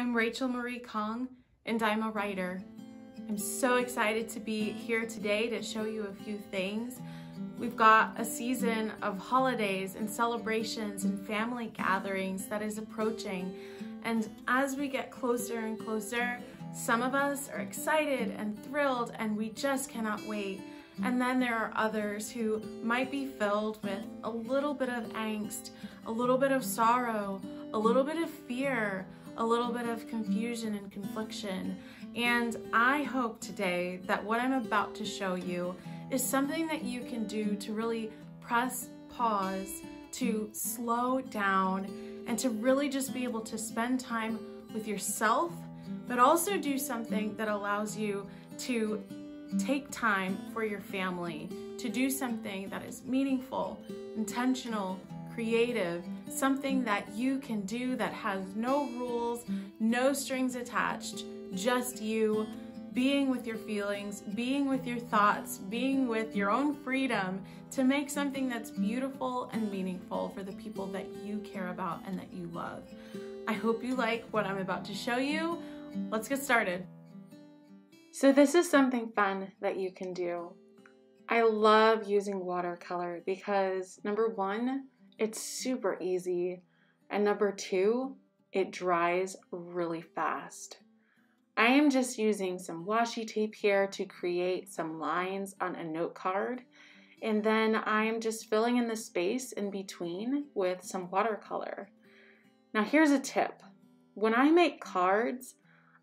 I'm Rachel Kang, and I'm a writer. I'm so excited to be here today to show you a few things. We've got a season of holidays and celebrations and family gatherings that is approaching. And as we get closer and closer, some of us are excited and thrilled and we just cannot wait. And then there are others who might be filled with a little bit of angst, a little bit of sorrow, a little bit of fear, a little bit of confusion and confliction. And I hope today that what I'm about to show you is something that you can do to really press pause, to slow down, and to really just be able to spend time with yourself, but also do something that allows you to take time for your family, to do something that is meaningful, intentional, creative, something that you can do that has no rules, no strings attached, just you being with your feelings, being with your thoughts, being with your own freedom to make something that's beautiful and meaningful for the people that you care about and that you love. I hope you like what I'm about to show you. Let's get started. So this is something fun that you can do. I love using watercolor because number one, it's super easy, and number two, it dries really fast. I am just using some washi tape here to create some lines on a note card, and then I'm just filling in the space in between with some watercolor. Now here's a tip. When I make cards,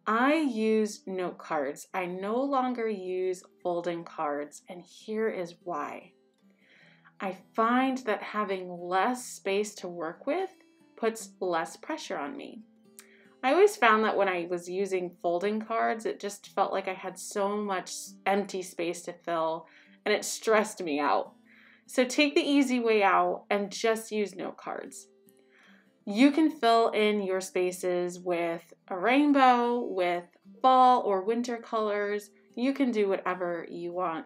I use note cards. I no longer use folding cards, and here is why. I find that having less space to work with puts less pressure on me. I always found that when I was using folding cards, it just felt like I had so much empty space to fill, and it stressed me out. So take the easy way out and just use note cards. You can fill in your spaces with a rainbow, with fall or winter colors. You can do whatever you want.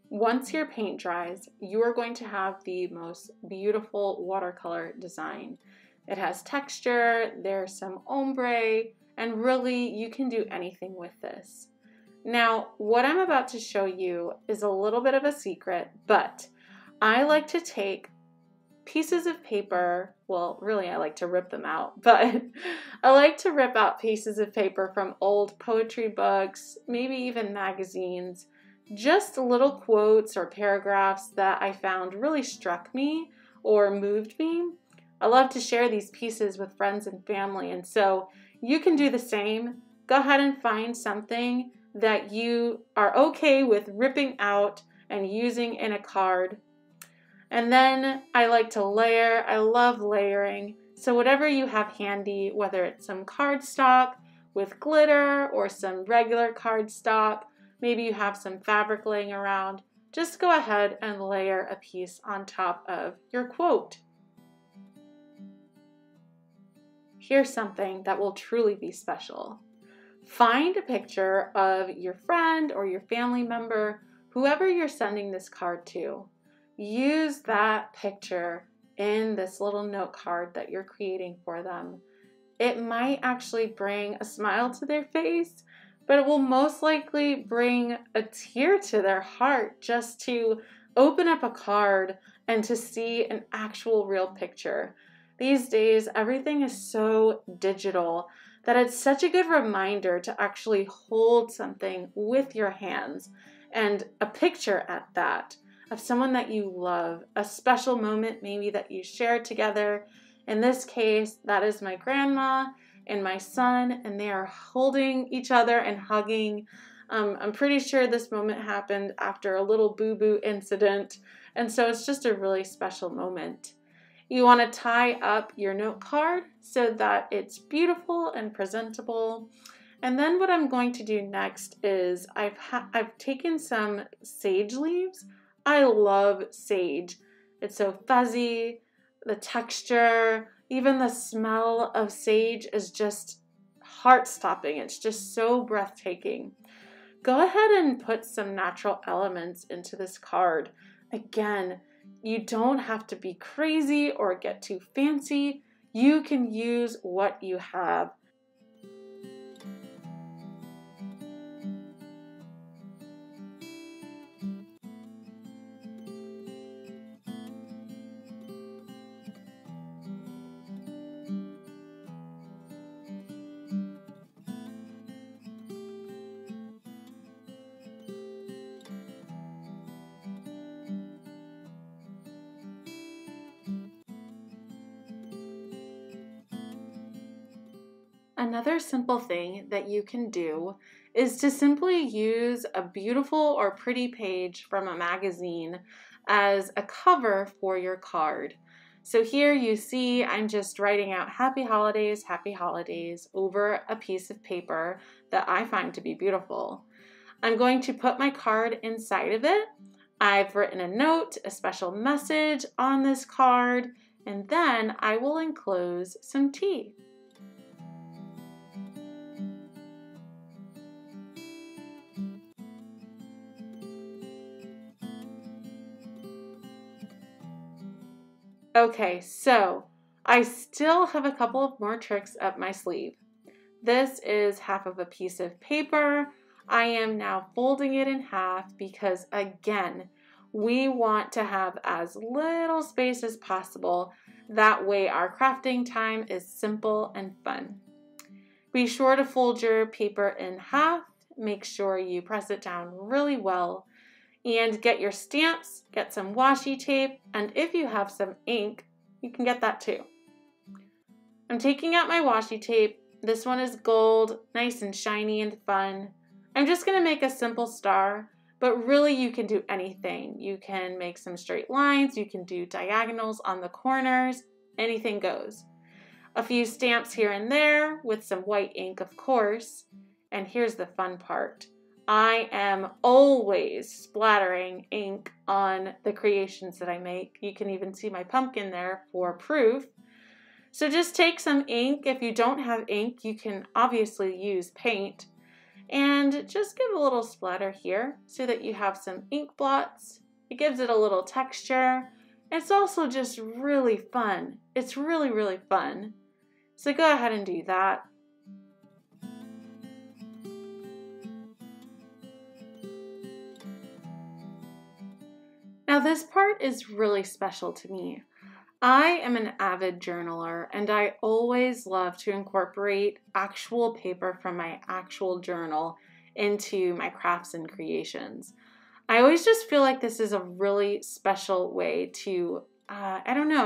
Once your paint dries, you are going to have the most beautiful watercolor design. It has texture, there's some ombre, and really you can do anything with this. Now, what I'm about to show you is a little bit of a secret, but I like to take pieces of paper, well, really I like to rip them out, but I like to rip out pieces of paper from old poetry books, maybe even magazines, just little quotes or paragraphs that I found really struck me or moved me. I love to share these pieces with friends and family, and so you can do the same. Go ahead and find something that you are okay with ripping out and using in a card. And then I like to layer. I love layering. So whatever you have handy, whether it's some cardstock with glitter or some regular cardstock, maybe you have some fabric laying around, just go ahead and layer a piece on top of your quote. Here's something that will truly be special. Find a picture of your friend or your family member, whoever you're sending this card to. Use that picture in this little note card that you're creating for them. It might actually bring a smile to their face, but it will most likely bring a tear to their heart just to open up a card and to see an actual real picture. These days, everything is so digital that it's such a good reminder to actually hold something with your hands, and a picture at that, of someone that you love, a special moment maybe that you shared together. In this case, that is my grandma and my son, and they are holding each other and hugging. I'm pretty sure this moment happened after a little boo-boo incident, and so it's just a really special moment. You want to tie up your note card so that it's beautiful and presentable. And then what I'm going to do next is I've taken some sage leaves. I love sage. It's so fuzzy, the texture, even the smell of sage is just heart-stopping. It's just so breathtaking. Go ahead and put some natural elements into this card. Again, You don't have to be crazy or get too fancy. You can use what you have. Another simple thing that you can do is to simply use a beautiful or pretty page from a magazine as a cover for your card. So here you see I'm just writing out happy holidays over a piece of paper that I find to be beautiful. I'm going to put my card inside of it. I've written a note, a special message on this card, and then I will enclose some tea. Okay, so I still have a couple of more tricks up my sleeve. This is half of a piece of paper. I am now folding it in half because, again, we want to have as little space as possible. That way our crafting time is simple and fun. Be sure to fold your paper in half. Make sure you press it down really well. And get your stamps, get some washi tape, and if you have some ink, you can get that too. I'm taking out my washi tape. This one is gold, nice and shiny and fun. I'm just going to make a simple star, but really you can do anything. You can make some straight lines, you can do diagonals on the corners, anything goes. A few stamps here and there with some white ink, of course. And here's the fun part. I am always splattering ink on the creations that I make. You can even see my pumpkin there for proof. So just take some ink. If you don't have ink, you can obviously use paint. And just give a little splatter here so that you have some ink blots. It gives it a little texture. It's also just really fun. It's really, really fun. So go ahead and do that. Now this part is really special to me. I am an avid journaler and I always love to incorporate actual paper from my actual journal into my crafts and creations. I always just feel like this is a really special way to,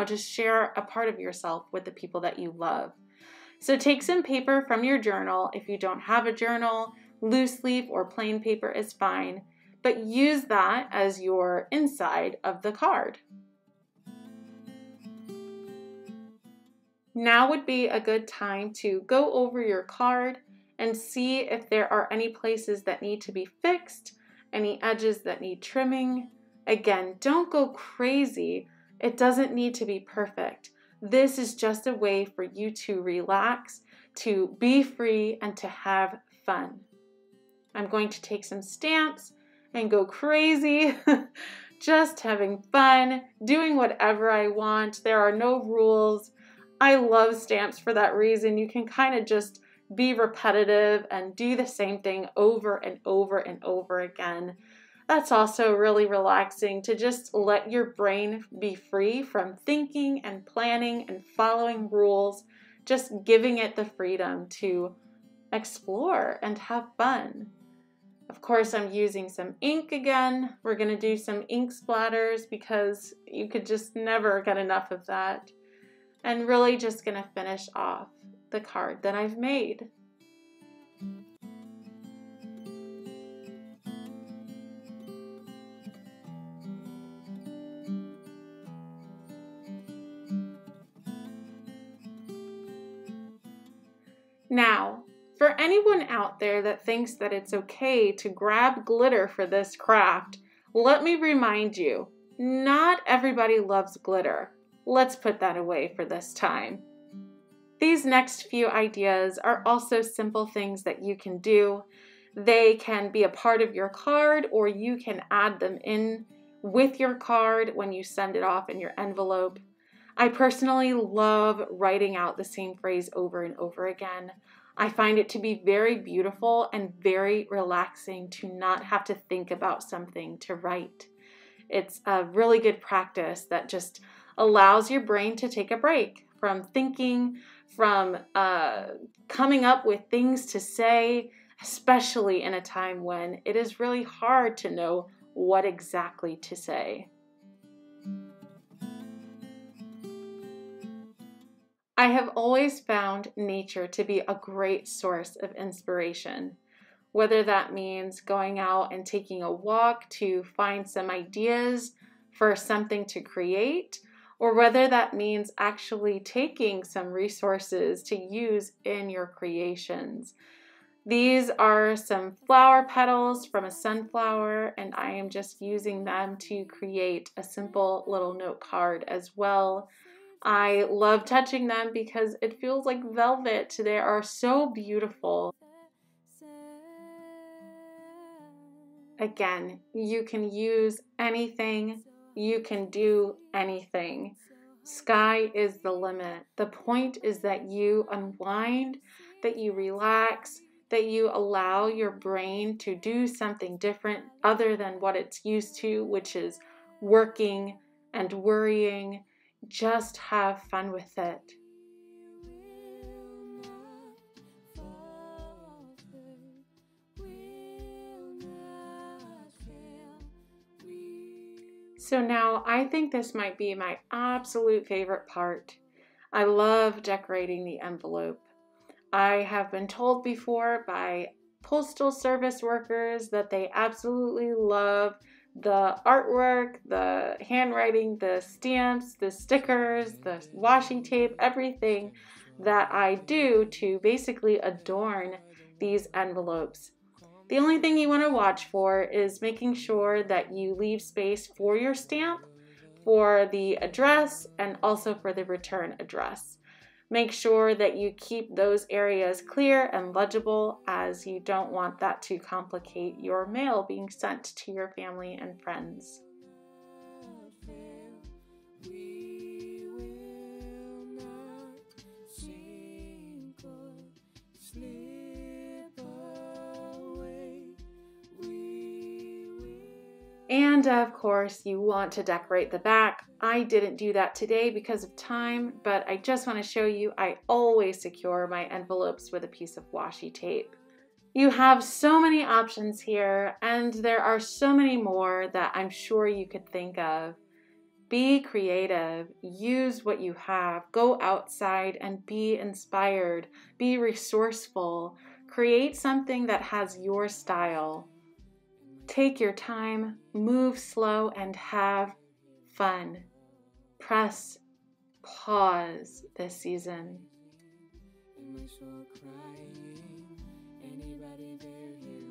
just share a part of yourself with the people that you love. So take some paper from your journal. If you don't have a journal, loose leaf or plain paper is fine. But use that as your inside of the card. Now would be a good time to go over your card and see if there are any places that need to be fixed, any edges that need trimming. Again, don't go crazy. It doesn't need to be perfect. This is just a way for you to relax, to be free, and to have fun. I'm going to take some stamps and go crazy, just having fun, doing whatever I want. There are no rules. I love stamps for that reason. You can kind of just be repetitive and do the same thing over and over and over again. That's also really relaxing to just let your brain be free from thinking and planning and following rules, just giving it the freedom to explore and have fun. Of course, I'm using some ink again. We're going to do some ink splatters because you could just never get enough of that. And really just going to finish off the card that I've made. Now, for anyone out there that thinks that it's okay to grab glitter for this craft, let me remind you, not everybody loves glitter. Let's put that away for this time. These next few ideas are also simple things that you can do. They can be a part of your card or you can add them in with your card when you send it off in your envelope. I personally love writing out the same phrase over and over again. I find it to be very beautiful and very relaxing to not have to think about something to write. It's a really good practice that just allows your brain to take a break from thinking, from coming up with things to say, especially in a time when it is really hard to know what exactly to say. I have always found nature to be a great source of inspiration, whether that means going out and taking a walk to find some ideas for something to create, or whether that means actually taking some resources to use in your creations. These are some flower petals from a sunflower, and I am just using them to create a simple little note card as well. I love touching them because it feels like velvet. They are so beautiful. Again, you can use anything, you can do anything. Sky is the limit. The point is that you unwind, that you relax, that you allow your brain to do something different other than what it's used to, which is working and worrying. Just have fun with it. So now I think this might be my absolute favorite part. I love decorating the envelope. I have been told before by postal service workers that they absolutely love the artwork, the handwriting, the stamps, the stickers, the washi tape, everything that I do to basically adorn these envelopes. The only thing you want to watch for is making sure that you leave space for your stamp, for the address, and also for the return address. Make sure that you keep those areas clear and legible, as you don't want that to complicate your mail being sent to your family and friends. And of course, you want to decorate the back. I didn't do that today because of time, but I just want to show you I always secure my envelopes with a piece of washi tape. You have so many options here, and there are so many more that I'm sure you could think of. Be creative, use what you have, go outside and be inspired, be resourceful, create something that has your style. Take your time, move slow, and have fun. Press pause this season. Anybody there hear